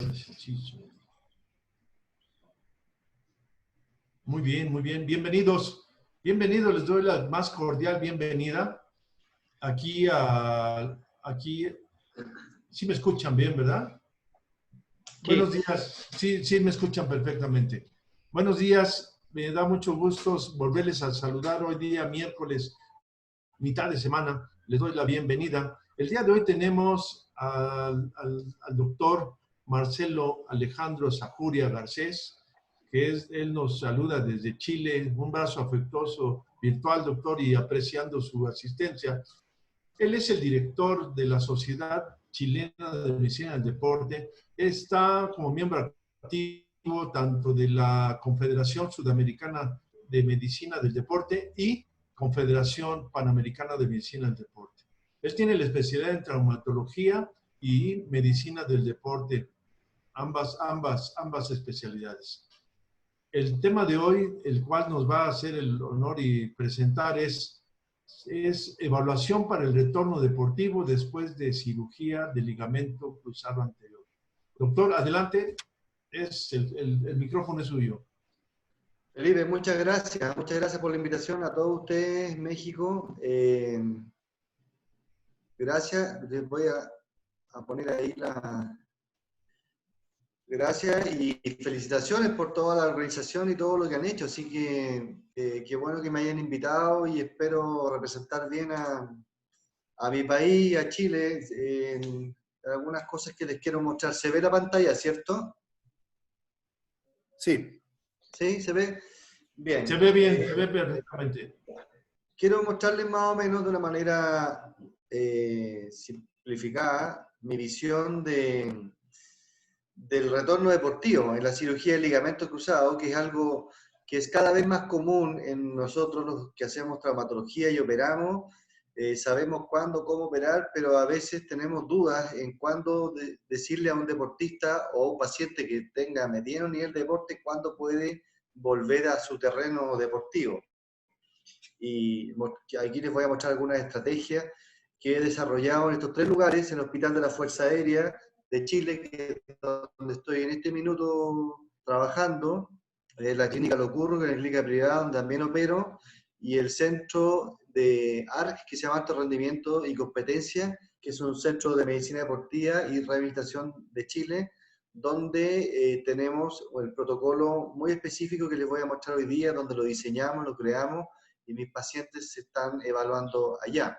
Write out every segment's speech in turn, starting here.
Ejercicio. Muy bien, muy bien. Bienvenidos. Bienvenidos, les doy la más cordial bienvenida aquí. Sí me escuchan bien, ¿verdad? Buenos Sí. días. Sí, sí me escuchan perfectamente. Buenos días. Me da mucho gusto volverles a saludar hoy día, miércoles, mitad de semana. Les doy la bienvenida. El día de hoy tenemos al doctor Marcelo Alejandro Sajuria Garcés, él nos saluda desde Chile, un abrazo afectuoso virtual, doctor, y apreciando su asistencia. Él es el director de la Sociedad Chilena de Medicina del Deporte. Está como miembro activo tanto de la Confederación Sudamericana de Medicina del Deporte y Confederación Panamericana de Medicina del Deporte. Él tiene la especialidad en traumatología y medicina del deporte, ambas especialidades. El tema de hoy, el cual nos va a hacer el honor y presentar, es evaluación para el retorno deportivo después de cirugía de ligamento cruzado anterior. Doctor, adelante, el micrófono es suyo. Felipe, muchas gracias. Muchas gracias por la invitación a todos ustedes, México. Gracias. Les voy a poner ahí la... Gracias y felicitaciones por toda la organización y todo lo que han hecho. Así que qué bueno que me hayan invitado y espero representar bien a mi país, a Chile, en algunas cosas que les quiero mostrar. ¿Se ve la pantalla, cierto? Sí. ¿Sí? ¿Se ve? Se Bien. ve bien, se ve perfectamente. Quiero mostrarles más o menos de una manera simplificada mi visión del retorno deportivo en la cirugía de ligamento cruzado, que es algo que es cada vez más común en nosotros los que hacemos traumatología y operamos. Sabemos cuándo, cómo operar, pero a veces tenemos dudas en cuándo decirle a un deportista o un paciente que tenga mediano nivel de deporte cuándo puede volver a su terreno deportivo. Y aquí les voy a mostrar algunas estrategias que he desarrollado en estos 3 lugares, en el Hospital de la Fuerza Aérea de Chile, que es donde estoy en este minuto trabajando, la Clínica Locurro, que es la clínica privada donde también opero, y el centro de ARC, que se llama Alto Rendimiento y Competencia, que es un centro de medicina deportiva y rehabilitación de Chile, donde tenemos el protocolo muy específico que les voy a mostrar hoy día, donde lo diseñamos, lo creamos, y mis pacientes se están evaluando allá.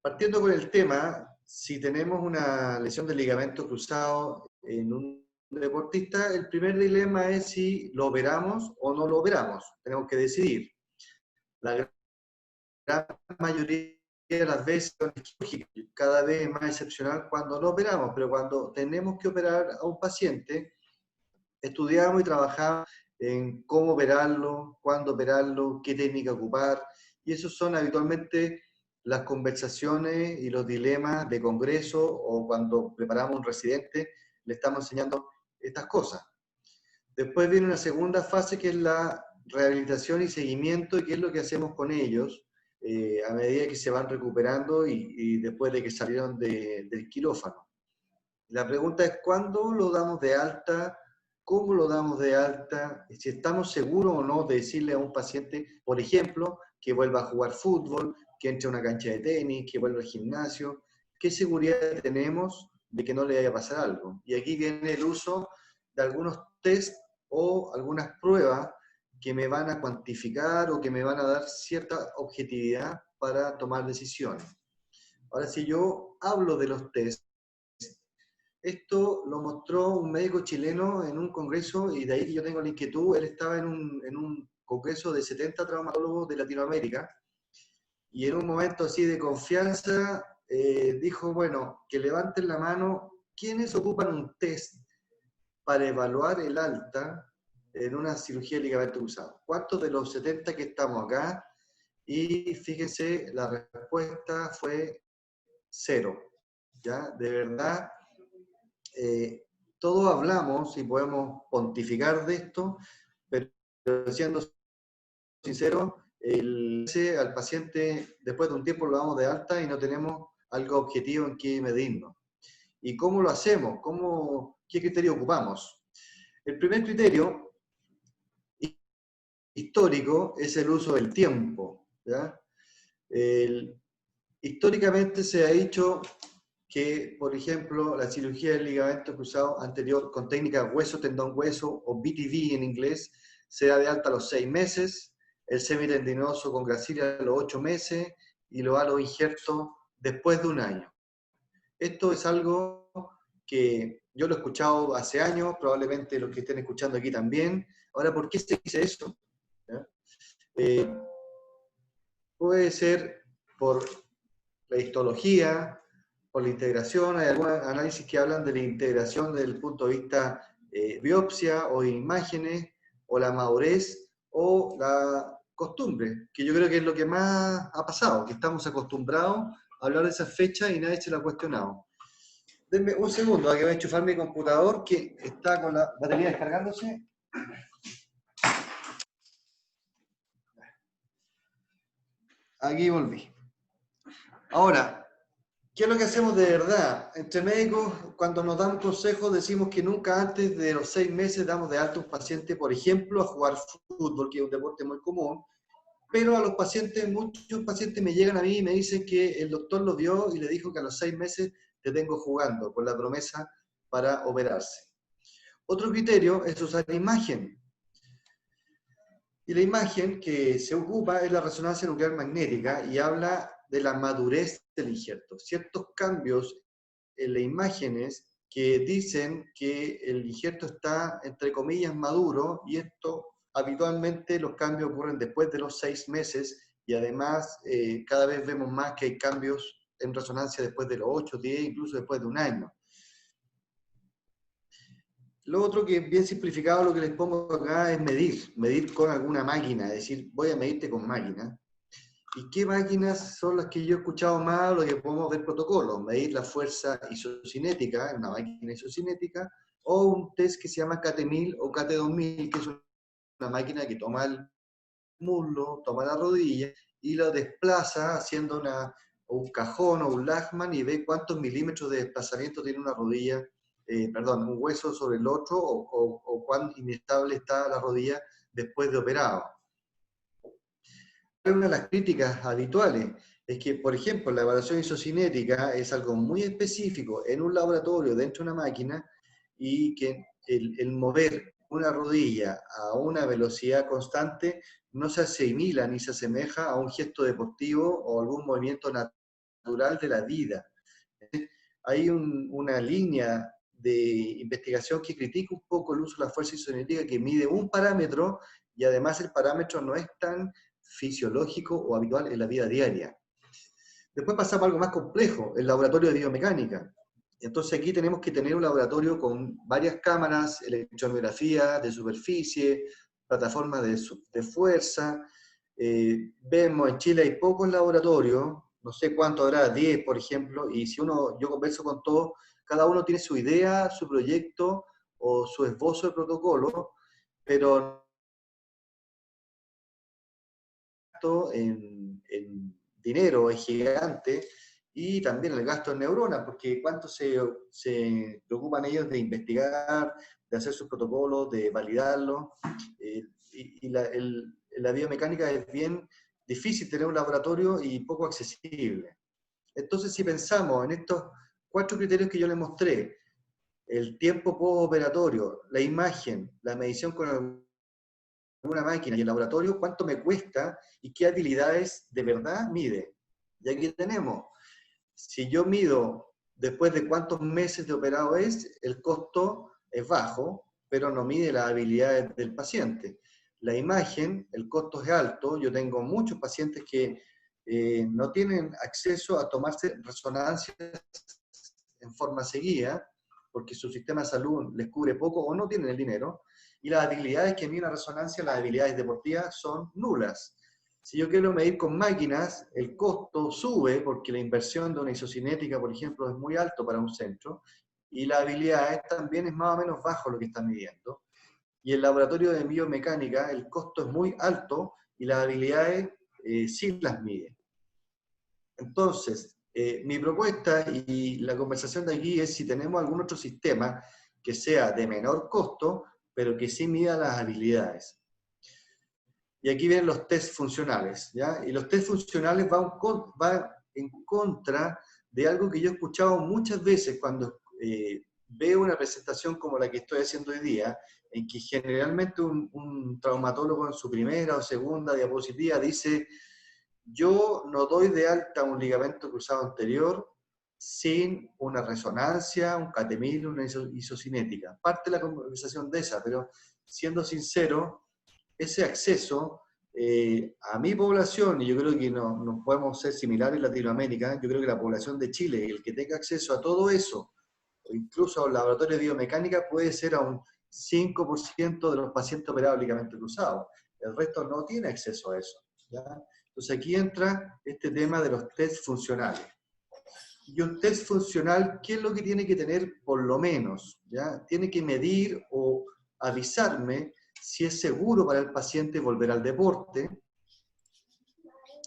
Partiendo con el tema, si tenemos una lesión del ligamento cruzado en un deportista, el primer dilema es si lo operamos o no lo operamos. Tenemos que decidir. La gran mayoría de las veces, cada vez es más excepcional cuando no operamos, pero cuando tenemos que operar a un paciente, estudiamos y trabajamos en cómo operarlo, cuándo operarlo, qué técnica ocupar, y esos son habitualmente las conversaciones y los dilemas de congreso o cuando preparamos un residente, le estamos enseñando estas cosas. Después viene una segunda fase que es la rehabilitación y seguimiento, y qué es lo que hacemos con ellos a medida que se van recuperando y después de que salieron del quirófano. La pregunta es, ¿cuándo lo damos de alta? ¿Cómo lo damos de alta? Si estamos seguros o no de decirle a un paciente, por ejemplo, que vuelva a jugar fútbol, que entre a una cancha de tenis, que vuelva al gimnasio. ¿Qué seguridad tenemos de que no le vaya a pasar algo? Y aquí viene el uso de algunos test o algunas pruebas que me van a cuantificar o que me van a dar cierta objetividad para tomar decisiones. Ahora, si yo hablo de los test, esto lo mostró un médico chileno en un congreso, y de ahí que yo tengo la inquietud. Él estaba en un congreso de 70 traumatólogos de Latinoamérica, y en un momento así de confianza dijo, bueno, que levanten la mano quienes ocupan un test para evaluar el alta en una cirugía de ligamento cruzado. ¿Cuántos de los 70 que estamos acá? Y fíjense, la respuesta fue 0. ¿Ya? De verdad, todos hablamos y podemos pontificar de esto, pero siendo sincero, al paciente después de un tiempo lo damos de alta y no tenemos algo objetivo en qué medirnos. ¿Y cómo lo hacemos? ¿Qué criterio ocupamos? El primer criterio histórico es el uso del tiempo, ¿ya? Históricamente se ha dicho que, por ejemplo, la cirugía del ligamento cruzado anterior con técnica hueso-tendón-hueso o BTV en inglés se da de alta a los 6 meses, el semitendinoso con gracilia a los 8 meses y los halos injertos después de un año. Esto es algo que yo lo he escuchado hace años, probablemente los que estén escuchando aquí también. Ahora, ¿por qué se dice eso? Puede ser por la histología, por la integración. Hay algunos análisis que hablan de la integración desde el punto de vista biopsia o imágenes, o la madurez, o la costumbre, que yo creo que es lo que más ha pasado, que estamos acostumbrados a hablar de esa fecha y nadie se la ha cuestionado. Denme un segundo, que voy a enchufar mi computador, que está con la batería descargándose. Aquí volví. Ahora, ¿qué es lo que hacemos de verdad? Entre médicos, cuando nos dan consejos, decimos que nunca antes de los 6 meses damos de alta a un paciente, por ejemplo, a jugar fútbol, que es un deporte muy común, pero a los pacientes, muchos pacientes me llegan a mí y me dicen que el doctor lo vio y le dijo que a los 6 meses te tengo jugando, con la promesa para operarse. Otro criterio es usar imagen. Y la imagen que se ocupa es la resonancia nuclear magnética y habla de la madurez del injerto. Ciertos cambios en las imágenes que dicen que el injerto está, entre comillas, maduro, y esto habitualmente los cambios ocurren después de los 6 meses y además cada vez vemos más que hay cambios en resonancia después de los 8, 10, incluso después de un año. Lo otro que es bien simplificado, lo que les pongo acá es medir con alguna máquina, es decir, voy a medirte con máquina. ¿Y qué máquinas son las que yo he escuchado más, lo que podemos ver protocolos? Medir la fuerza isocinética, una máquina isocinética, o un test que se llama KT1000 o KT2000, que es una máquina que toma el muslo, toma la rodilla y lo desplaza haciendo un cajón o un Lachman y ve cuántos milímetros de desplazamiento tiene una rodilla, un hueso sobre el otro, o cuán inestable está la rodilla después de operado. Una de las críticas habituales es que, por ejemplo, la evaluación isocinética es algo muy específico en un laboratorio dentro de una máquina, y que el mover una rodilla a una velocidad constante no se asimila ni se asemeja a un gesto deportivo o algún movimiento natural de la vida. Hay una línea de investigación que critica un poco el uso de la fuerza isocinética, que mide un parámetro y además el parámetro no es tan fisiológico o habitual en la vida diaria. Después pasamos a algo más complejo, el laboratorio de biomecánica. Entonces aquí tenemos que tener un laboratorio con varias cámaras, electromiografía de superficie, plataformas de fuerza. Vemos en Chile hay pocos laboratorios, no sé cuánto habrá, 10 por ejemplo, y si yo converso con todos, cada uno tiene su idea, su proyecto o su esbozo de protocolo, pero en dinero es gigante, y también el gasto en neuronas, porque cuánto se preocupan ellos de investigar, de hacer sus protocolos, de validarlos, y la biomecánica es bien difícil tener un laboratorio y poco accesible. Entonces, si pensamos en estos 4 criterios que yo les mostré, el tiempo postoperatorio, la imagen, la medición con una máquina y el laboratorio, ¿cuánto me cuesta y qué habilidades de verdad mide? Y aquí tenemos, si yo mido después de cuántos meses de operado es, el costo es bajo, pero no mide las habilidades del paciente. La imagen, el costo es alto. Yo tengo muchos pacientes que no tienen acceso a tomarse resonancias en forma seguida, porque su sistema de salud les cubre poco o no tienen el dinero, y las habilidades que mide una resonancia, las habilidades deportivas, son nulas. Si yo quiero medir con máquinas, el costo sube porque la inversión de una isocinética, por ejemplo, es muy alto para un centro, y la habilidad también es más o menos bajo lo que está midiendo. Y el laboratorio de biomecánica, el costo es muy alto y las habilidades sí las mide. Entonces, Mi propuesta y la conversación de aquí es si tenemos algún otro sistema que sea de menor costo, pero que sí mida las habilidades. Y aquí vienen los test funcionales, ¿ya? Y los test funcionales van en contra de algo que yo he escuchado muchas veces cuando veo una presentación como la que estoy haciendo hoy día, en que generalmente un traumatólogo en su primera o segunda diapositiva dice: yo no doy de alta un ligamento cruzado anterior sin una resonancia, un catemil, una isocinética. Parte de la conversación de esa, pero siendo sincero, ese acceso a mi población, y yo creo que no podemos ser similares en Latinoamérica, yo creo que la población de Chile, el que tenga acceso a todo eso, o incluso a un laboratorio de biomecánica, puede ser a un 5% de los pacientes operados de ligamento cruzado. El resto no tiene acceso a eso, ¿ya? Entonces aquí entra este tema de los test funcionales. Y un test funcional, ¿qué es lo que tiene que tener por lo menos? ¿Ya? Tiene que medir o avisarme si es seguro para el paciente volver al deporte.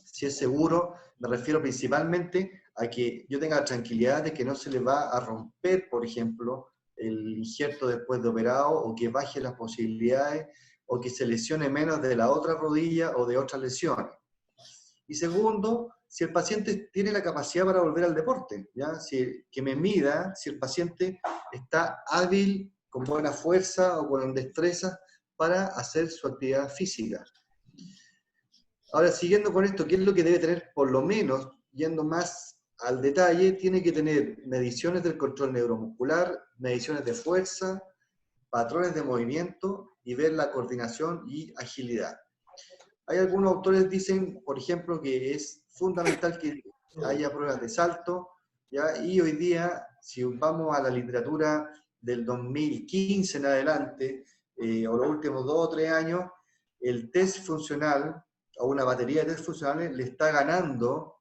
Si es seguro, me refiero principalmente a que yo tenga la tranquilidad de que no se le va a romper, por ejemplo, el injerto después de operado, o que baje las posibilidades, o que se lesione menos de la otra rodilla o de otras lesiones. Y segundo, si el paciente tiene la capacidad para volver al deporte, ¿ya? Que me mida si el paciente está hábil, con buena fuerza o con destreza para hacer su actividad física. Ahora, siguiendo con esto, ¿qué es lo que debe tener? Por lo menos, yendo más al detalle, tiene que tener mediciones del control neuromuscular, mediciones de fuerza, patrones de movimiento y ver la coordinación y agilidad. Hay algunos autores que dicen, por ejemplo, que es fundamental que haya pruebas de salto, ¿ya? Y hoy día, si vamos a la literatura del 2015 en adelante, o los últimos 2 o 3 años, el test funcional, o una batería de test funcionales, le está ganando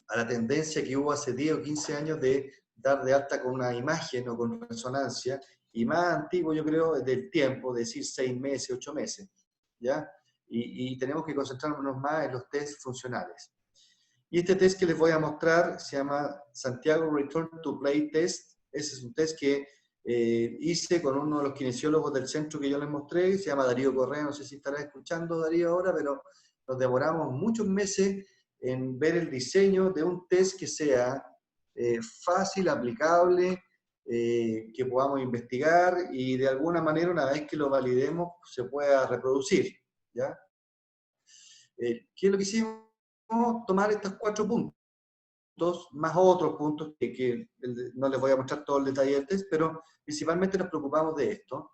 a la tendencia que hubo hace 10 o 15 años de dar de alta con una imagen o con resonancia, y más antiguo, yo creo, del tiempo, decir 6 meses, 8 meses, ¿ya? Y tenemos que concentrarnos más en los test funcionales. Y este test que les voy a mostrar se llama Santiago Return to Play Test. Ese es un test que hice con uno de los kinesiólogos del centro que yo les mostré, se llama Darío Correa, no sé si estará escuchando Darío ahora, pero nos demoramos muchos meses en ver el diseño de un test que sea fácil, aplicable, que podamos investigar y de alguna manera, una vez que lo validemos, se pueda reproducir, ¿ya? ¿Qué es lo que hicimos? Tomar estos 4 puntos, más otros puntos que no les voy a mostrar todo el detalle del test, pero principalmente nos preocupamos de esto.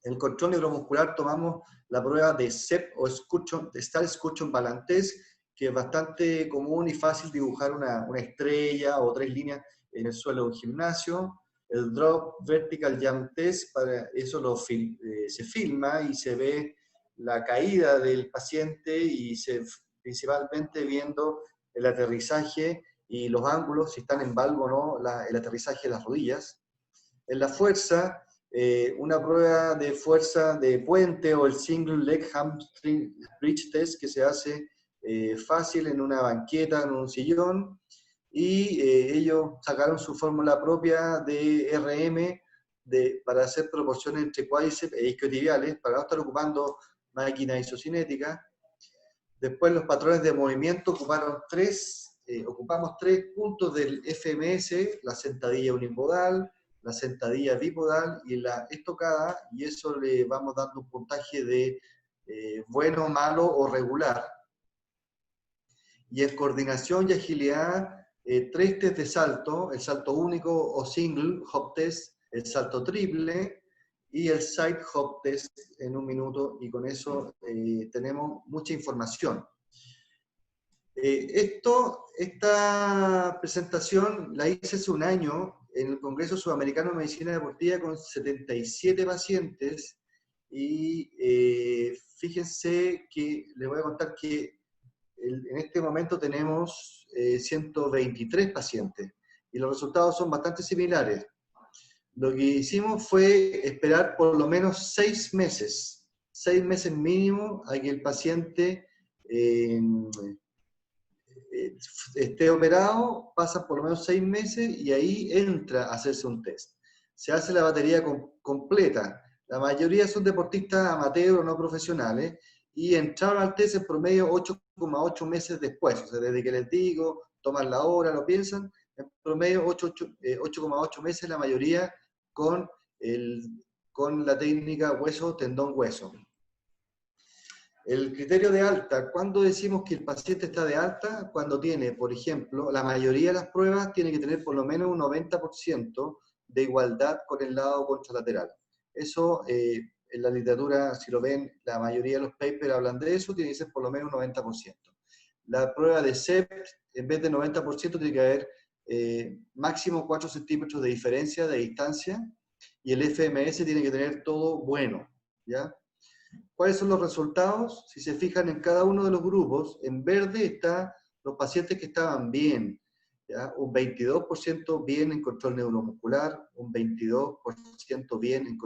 En el control neuromuscular tomamos la prueba de SEP o Star Escutcheon Balance Test, que es bastante común y fácil dibujar una estrella o 3 líneas en el suelo de un gimnasio. El Drop Vertical Jump Test, para eso se filma y se ve la caída del paciente y principalmente viendo el aterrizaje y los ángulos, si están en valgo o no, el aterrizaje de las rodillas. En la fuerza, una prueba de fuerza de puente o el Single Leg Hamstring Bridge Test, que se hace fácil en una banqueta, en un sillón, y ellos sacaron su fórmula propia de RM para hacer proporciones entre cuádriceps e isquiotibiales, para no estar ocupando máquina isocinética. Después los patrones de movimiento ocupamos 3 puntos del FMS, la sentadilla unipodal, la sentadilla bipodal y la estocada, y eso le vamos dando un puntaje de bueno, malo o regular. Y en coordinación y agilidad, 3 test de salto, el salto único o single hop test, el salto triple y el side hop test en 1 minuto, y con eso tenemos mucha información. Esta presentación la hice hace 1 año en el Congreso Sudamericano de Medicina Deportiva con 77 pacientes, y fíjense que les voy a contar que en este momento tenemos 123 pacientes y los resultados son bastante similares. Lo que hicimos fue esperar por lo menos 6 meses mínimo a que el paciente esté operado, pasan por lo menos 6 meses y ahí entra a hacerse un test. Se hace la batería completa. La mayoría son deportistas amateur o no profesionales y entraron al test en promedio 8,8 meses después. O sea, desde que les digo, toman la hora, lo piensan, en promedio 8,8 meses la mayoría con la técnica hueso, tendón, hueso. El criterio de alta, ¿cuándo decimos que el paciente está de alta? Cuando tiene, por ejemplo, la mayoría de las pruebas tiene que tener por lo menos un 90% de igualdad con el lado contralateral. Eso, en la literatura, si lo ven, la mayoría de los papers hablan de eso, tiene que ser por lo menos un 90%. La prueba de CEP, en vez de 90%, tiene que haber máximo 4 centímetros de diferencia de distancia, y el FMS tiene que tener todo bueno, ¿ya? ¿Cuáles son los resultados? Si se fijan en cada uno de los grupos, en verde están los pacientes que estaban bien, ¿ya? Un 22% bien en control neuromuscular, un 22% bien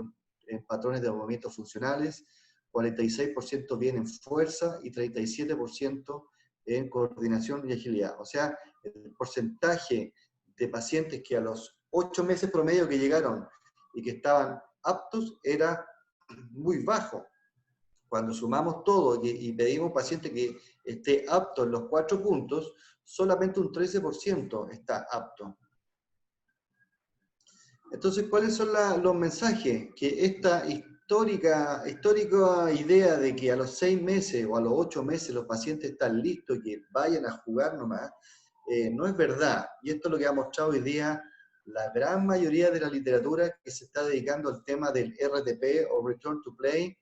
en patrones de movimientos funcionales, 46% bien en fuerza y 37% en coordinación y agilidad. O sea, el porcentaje de pacientes que a los 8 meses promedio que llegaron y que estaban aptos era muy bajo. Cuando sumamos todo y pedimos a un paciente que esté apto en los 4 puntos, solamente un 13% está apto. Entonces, ¿cuáles son los mensajes? Que esta histórica idea de que a los 6 meses o a los 8 meses los pacientes están listos y que vayan a jugar nomás, no es verdad. Y esto es lo que ha mostrado hoy día la gran mayoría de la literatura que se está dedicando al tema del RTP o Return to Play,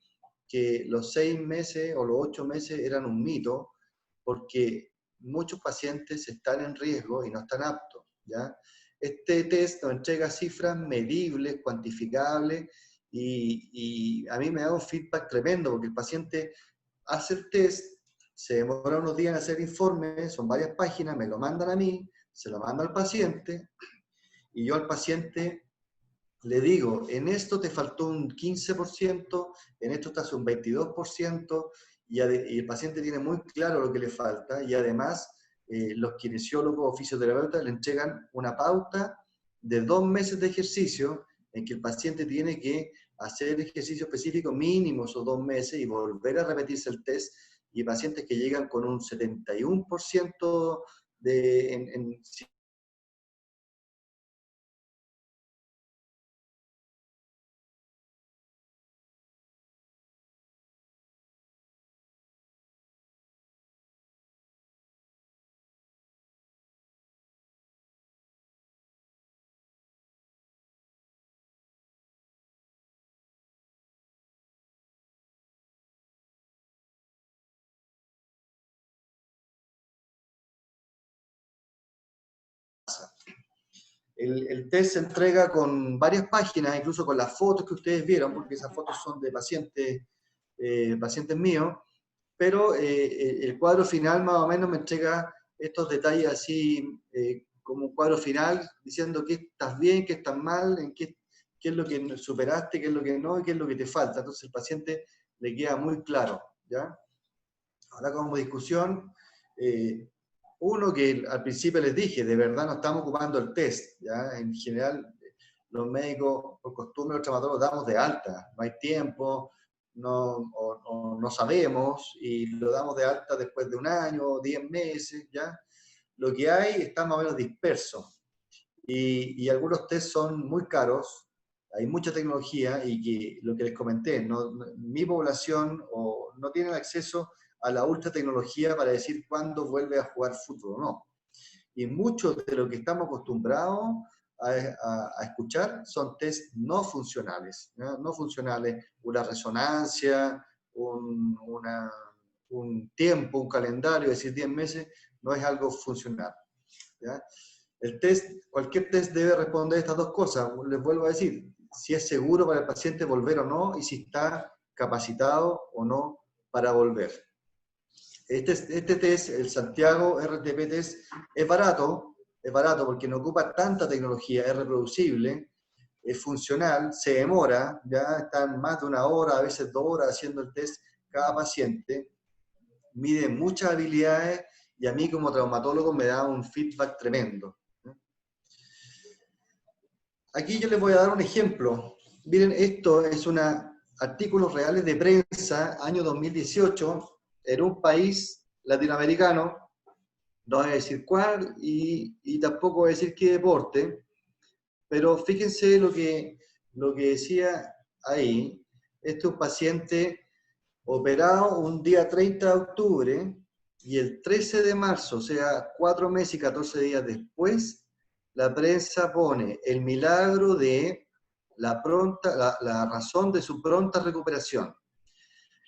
que los 6 meses o los 8 meses eran un mito, porque muchos pacientes están en riesgo y no están aptos, ¿ya? Este test nos entrega cifras medibles, cuantificables, y a mí me da un feedback tremendo, porque el paciente hace el test, se demora unos días en hacer informes, son varias páginas, me lo mandan a mí, se lo mando al paciente, y yo al paciente le digo, en esto te faltó un 15%, en esto estás un 22%, y el paciente tiene muy claro lo que le falta, y además los kinesiólogos o fisioterapeutas le entregan una pauta de 2 meses de ejercicio, en que el paciente tiene que hacer ejercicio específico mínimo esos 2 meses y volver a repetirse el test, y pacientes que llegan con un 71% en El test se entrega con varias páginas, incluso con las fotos que ustedes vieron, porque esas fotos son de pacientes míos, pero el cuadro final más o menos me entrega estos detalles así, como un cuadro final, diciendo qué estás bien, qué estás mal, en qué es lo que superaste, qué es lo que no, y qué es lo que te falta. Entonces el paciente le queda muy claro, ¿ya? Ahora como discusión, uno que al principio les dije, de verdad no estamos ocupando el test, ¿ya? En general, los médicos, por costumbre, los traumatólogos damos de alta, no hay tiempo, no sabemos, y lo damos de alta después de 1 año, 10 meses, ¿ya? Lo que hay está más o menos disperso, y algunos test son muy caros, hay mucha tecnología, y que lo que les comenté, mi población no tiene acceso a la ultra tecnología para decir cuándo vuelve a jugar fútbol o no. Y mucho de lo que estamos acostumbrados a escuchar son test no funcionales, ¿no? No funcionales, una resonancia, un tiempo, un calendario, es decir, 10 meses, no es algo funcional, ¿ya? Cualquier test debe responder estas 2 cosas, les vuelvo a decir, si es seguro para el paciente volver o no, y si está capacitado o no para volver. Este test, el Santiago RTP Test, es barato porque no ocupa tanta tecnología, es reproducible, es funcional, se demora, ya están más de 1 hora, a veces 2 horas haciendo el test cada paciente, mide muchas habilidades y a mí como traumatólogo me da un feedback tremendo. Aquí yo les voy a dar un ejemplo. Miren, esto es artículos reales de prensa, año 2018, en un país latinoamericano, no voy a decir cuál, y tampoco voy a decir qué deporte, pero fíjense lo que decía ahí. Este es un paciente operado un día 30 de octubre, y el 13 de marzo, o sea, 4 meses y 14 días después, la prensa pone el milagro de la razón de su pronta recuperación.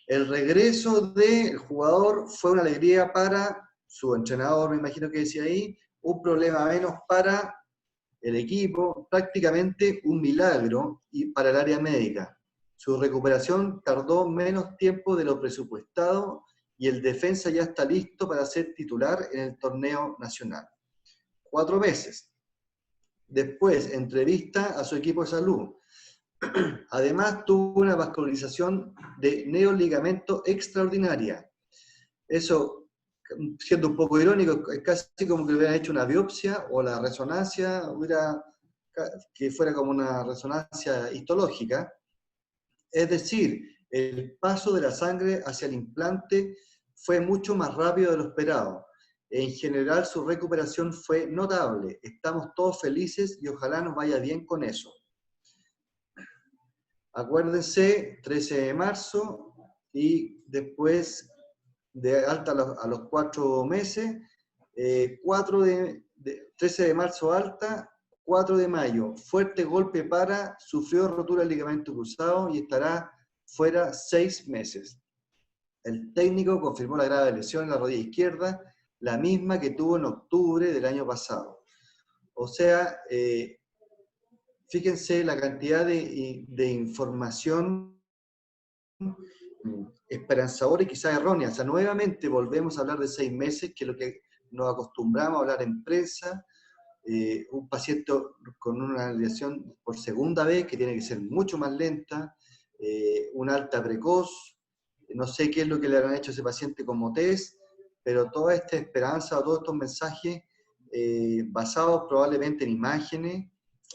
El regreso del jugador fue una alegría para su entrenador, me imagino que decía ahí, un problema menos para el equipo, prácticamente un milagro y para el área médica. Su recuperación tardó menos tiempo de lo presupuestado y el defensa ya está listo para ser titular en el torneo nacional. 4 meses. Después, entrevista a su equipo de salud. Además, tuvo una vascularización de neoligamento extraordinaria. Eso, siendo un poco irónico, es casi como que le hubieran hecho una biopsia o la resonancia, que fuera como una resonancia histológica. Es decir, el paso de la sangre hacia el implante fue mucho más rápido de lo esperado. En general, su recuperación fue notable. Estamos todos felices y ojalá nos vaya bien con eso. Acuérdense, 13 de marzo y después de alta a los 4 meses, 13 de marzo alta, 4 de mayo, fuerte golpe sufrió rotura del ligamento cruzado y estará fuera 6 meses. El técnico confirmó la grave lesión en la rodilla izquierda, la misma que tuvo en octubre del año pasado. O sea, fíjense la cantidad de información esperanzadora y quizás errónea. O sea, nuevamente volvemos a hablar de 6 meses, que es lo que nos acostumbramos a hablar en prensa. Un paciente con una lesión por segunda vez, que tiene que ser mucho más lenta, una alta precoz, no sé qué es lo que le habrán hecho a ese paciente como test, pero toda esta esperanza, todos estos mensajes basados probablemente en imágenes,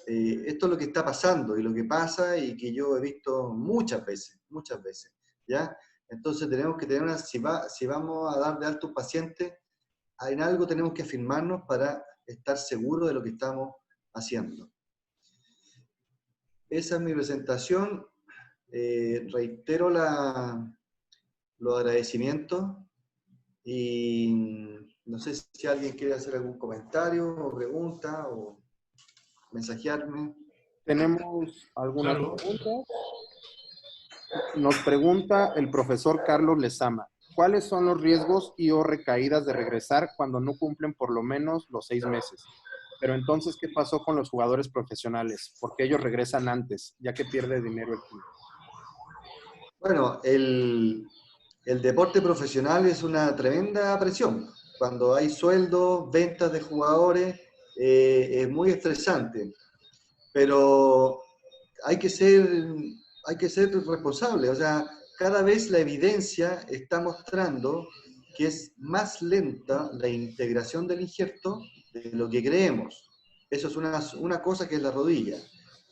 esto es lo que está pasando y lo que pasa y que yo he visto muchas veces, ¿ya? Entonces tenemos que tener si vamos a dar de alta un paciente, en algo tenemos que afirmarnos para estar seguros de lo que estamos haciendo. Esa es mi presentación. Reitero los agradecimientos y no sé si alguien quiere hacer algún comentario o pregunta o mensajearme. Tenemos algunas preguntas. Nos pregunta el profesor Carlos Lezama, ¿cuáles son los riesgos y o recaídas de regresar cuando no cumplen por lo menos los 6 meses? Pero entonces, ¿qué pasó con los jugadores profesionales? ¿Por qué ellos regresan antes, ya que pierde dinero el club? Bueno, el deporte profesional es una tremenda presión. Cuando hay sueldos, ventas de jugadores, es muy estresante. Pero hay que ser responsable. O sea, cada vez la evidencia está mostrando que es más lenta la integración del injerto de lo que creemos. Eso es una cosa que es la rodilla.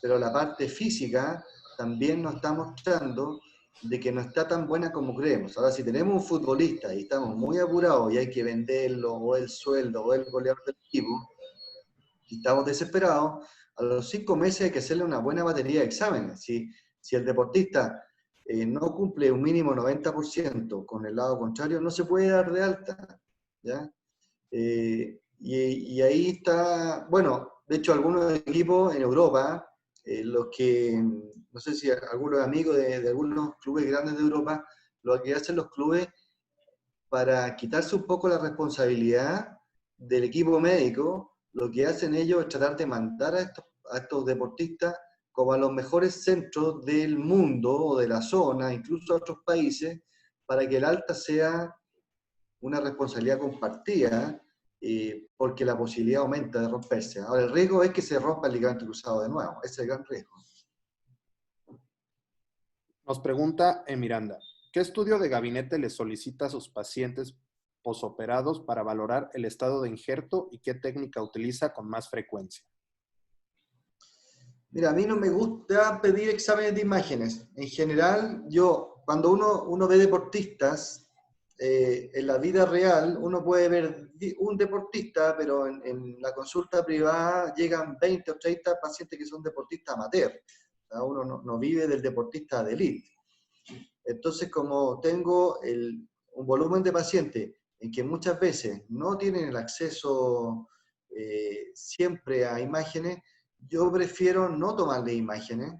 Pero la parte física también nos está mostrando de que no está tan buena como creemos. Ahora, si tenemos un futbolista y estamos muy apurados y hay que venderlo, o el sueldo, o el goleador del equipo, y estamos desesperados, a los 5 meses hay que hacerle una buena batería de exámenes. Si el deportista no cumple un mínimo 90% con el lado contrario, no se puede dar de alta, ¿ya? Y ahí está, bueno, de hecho algunos equipos en Europa, los que, no sé si algunos amigos de algunos clubes grandes de Europa, lo que hacen los clubes para quitarse un poco la responsabilidad del equipo médico, lo que hacen ellos es tratar de mandar a estos deportistas como a los mejores centros del mundo o de la zona, incluso a otros países, para que el alta sea una responsabilidad compartida, porque la posibilidad aumenta de romperse. Ahora, el riesgo es que se rompa el ligamento cruzado de nuevo, ese es el gran riesgo. Nos pregunta Miranda, ¿qué estudio de gabinete le solicita a sus pacientes posoperados para valorar el estado de injerto y qué técnica utiliza con más frecuencia? Mira, a mí no me gusta pedir exámenes de imágenes. En general, cuando uno ve deportistas, en la vida real, uno puede ver un deportista, pero en la consulta privada llegan 20 o 30 pacientes que son deportistas amateur. O sea, uno no vive del deportista de élite. Entonces, como tengo un volumen de pacientes en que muchas veces no tienen el acceso siempre a imágenes, yo prefiero no tomarle imágenes,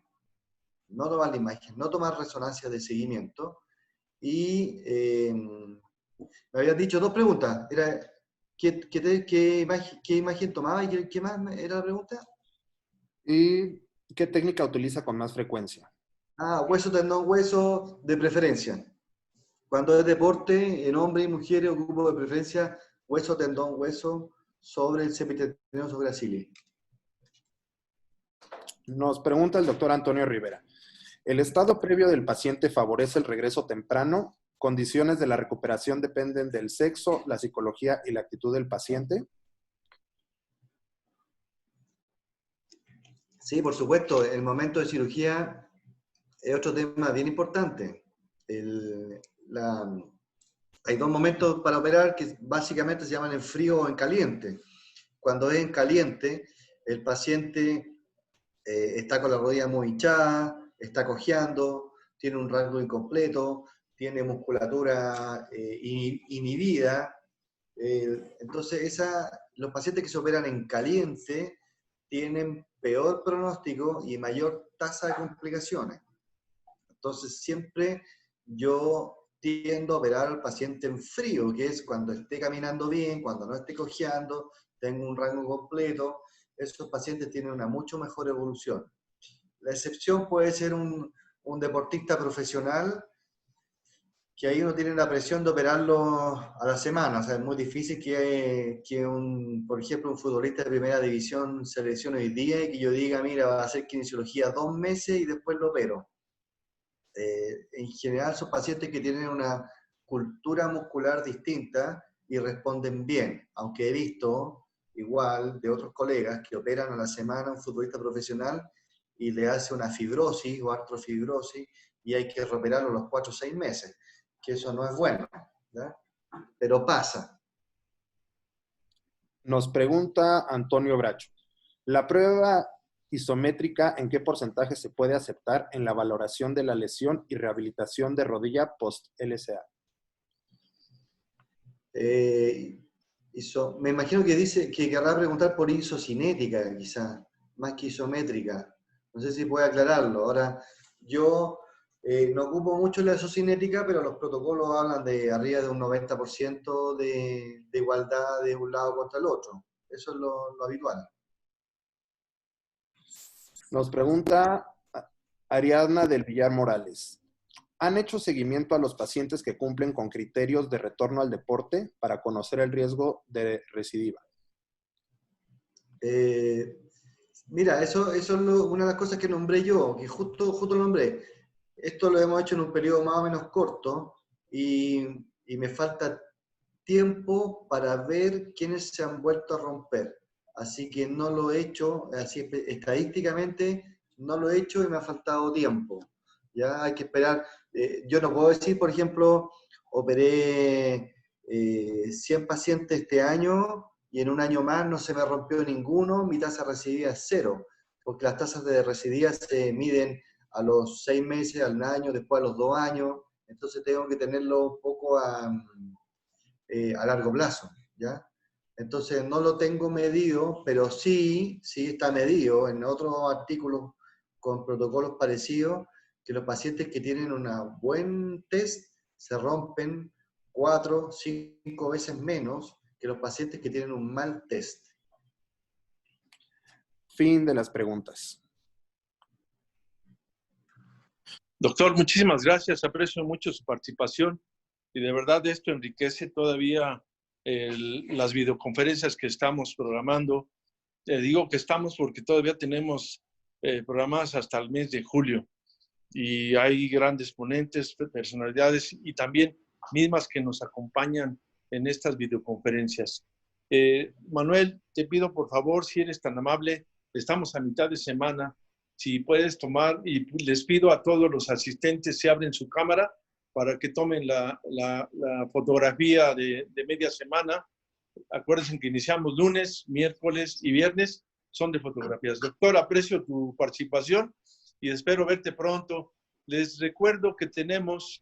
no tomar resonancia de seguimiento. Y me habías dicho dos preguntas. Era, ¿qué imagen tomaba y qué más era la pregunta? ¿Y qué técnica utiliza con más frecuencia? Hueso, tendón, hueso, de preferencia. Cuando es deporte, en hombres y mujeres, ocupo de preferencia hueso, tendón, hueso sobre el semitentrinoso gracili. Nos pregunta el doctor Antonio Rivera. ¿El estado previo del paciente favorece el regreso temprano? ¿Condiciones de la recuperación dependen del sexo, la psicología y la actitud del paciente? Sí, por supuesto. El momento de cirugía es otro tema bien importante. Hay dos momentos para operar que básicamente se llaman en frío o en caliente. Cuando es en caliente, el paciente está con la rodilla muy hinchada, está cojeando, tiene un rango incompleto, tiene musculatura inhibida. Entonces, los pacientes que se operan en caliente tienen peor pronóstico y mayor tasa de complicaciones. Entonces, siempre yo tiendo a operar al paciente en frío, que es cuando esté caminando bien, cuando no esté cojeando, tengo un rango completo. Esos pacientes tienen una mucho mejor evolución. La excepción puede ser un deportista profesional, que ahí uno tiene la presión de operarlo a la semana. O sea, es muy difícil que por ejemplo, un futbolista de primera división se lesione hoy día y que yo diga, mira, va a hacer kinesiología 2 meses y después lo opero. En general son pacientes que tienen una cultura muscular distinta y responden bien, aunque he visto igual de otros colegas que operan a la semana a un futbolista profesional y le hace una fibrosis o artrofibrosis y hay que reoperarlo a los 4 o 6 meses, que eso no es bueno, ¿verdad? Pero pasa. Nos pregunta Antonio Bracho. ¿La prueba isométrica en qué porcentaje se puede aceptar en la valoración de la lesión y rehabilitación de rodilla post-LCA? Me imagino que dice que querrá preguntar por isocinética, quizás, más que isométrica. No sé si puede aclararlo. Ahora, yo no ocupo mucho la isocinética, pero los protocolos hablan de arriba de un 90% de igualdad de un lado contra el otro. Eso es lo habitual. Nos pregunta Ariadna del Villar Morales. ¿Han hecho seguimiento a los pacientes que cumplen con criterios de retorno al deporte para conocer el riesgo de recidiva? Mira, eso es una de las cosas que nombré yo, que justo lo nombré. Esto lo hemos hecho en un periodo más o menos corto y me falta tiempo para ver quiénes se han vuelto a romper. Así que no lo he hecho, así estadísticamente no lo he hecho y me ha faltado tiempo. Ya hay que esperar. Yo no puedo decir, por ejemplo, operé 100 pacientes este año y en un año más no se me rompió ninguno, mi tasa de recidiva es 0, porque las tasas de recidiva se miden a los 6 meses, al año, después a los 2 años, entonces tengo que tenerlo un poco a largo plazo, ¿ya? Entonces no lo tengo medido, pero sí está medido en otros artículos con protocolos parecidos, que los pacientes que tienen un buen test se rompen 4, 5 veces menos que los pacientes que tienen un mal test. Fin de las preguntas. Doctor, muchísimas gracias. Aprecio mucho su participación y de verdad esto enriquece todavía las videoconferencias que estamos programando. Digo que estamos porque todavía tenemos programadas hasta el mes de julio y hay grandes ponentes, personalidades y también mismas que nos acompañan en estas videoconferencias. Manuel, te pido por favor, si eres tan amable, estamos a mitad de semana, si puedes tomar, y les pido a todos los asistentes si abren su cámara para que tomen la fotografía de media semana. Acuérdense que iniciamos lunes, miércoles y viernes, son de fotografías. Doctor, aprecio tu participación y espero verte pronto. Les recuerdo que tenemos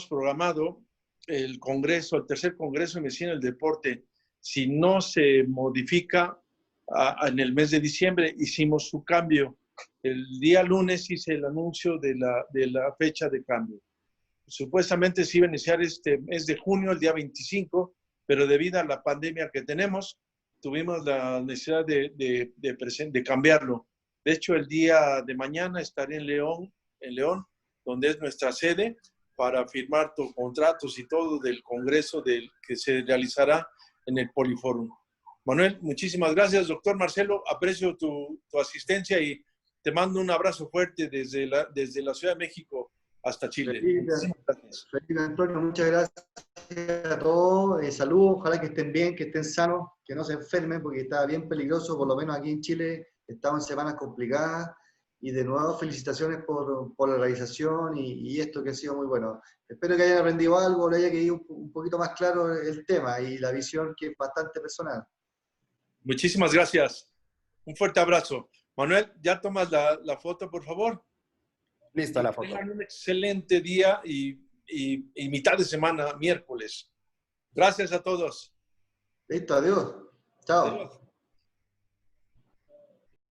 programado el Congreso, el tercer Congreso de Medicina del Deporte. Si no se modifica en el mes de diciembre, hicimos su cambio. El día lunes hice el anuncio de la fecha de cambio. Supuestamente se iba a iniciar este mes de junio, el día 25, pero debido a la pandemia que tenemos, tuvimos la necesidad de cambiarlo. De hecho, el día de mañana estaré en León, donde es nuestra sede, para firmar contratos y todo del congreso que se realizará en el Poliforum. Manuel, muchísimas gracias. Doctor Marcelo, aprecio tu asistencia y te mando un abrazo fuerte desde la Ciudad de México hasta Chile. Felipe Antonio, muchas gracias a todos. Saludos, ojalá que estén bien, que estén sanos, que no se enfermen, porque está bien peligroso, por lo menos aquí en Chile estamos en semanas complicadas. Y de nuevo, felicitaciones por la realización y esto que ha sido muy bueno. Espero que hayan aprendido algo, le haya quedado un poquito más claro el tema y la visión, que es bastante personal. Muchísimas gracias. Un fuerte abrazo. Manuel, ¿ya tomas la foto, por favor? Listo, la foto. Tengan un excelente día y mitad de semana, miércoles. Gracias a todos. Listo, adiós. Chao. Adiós.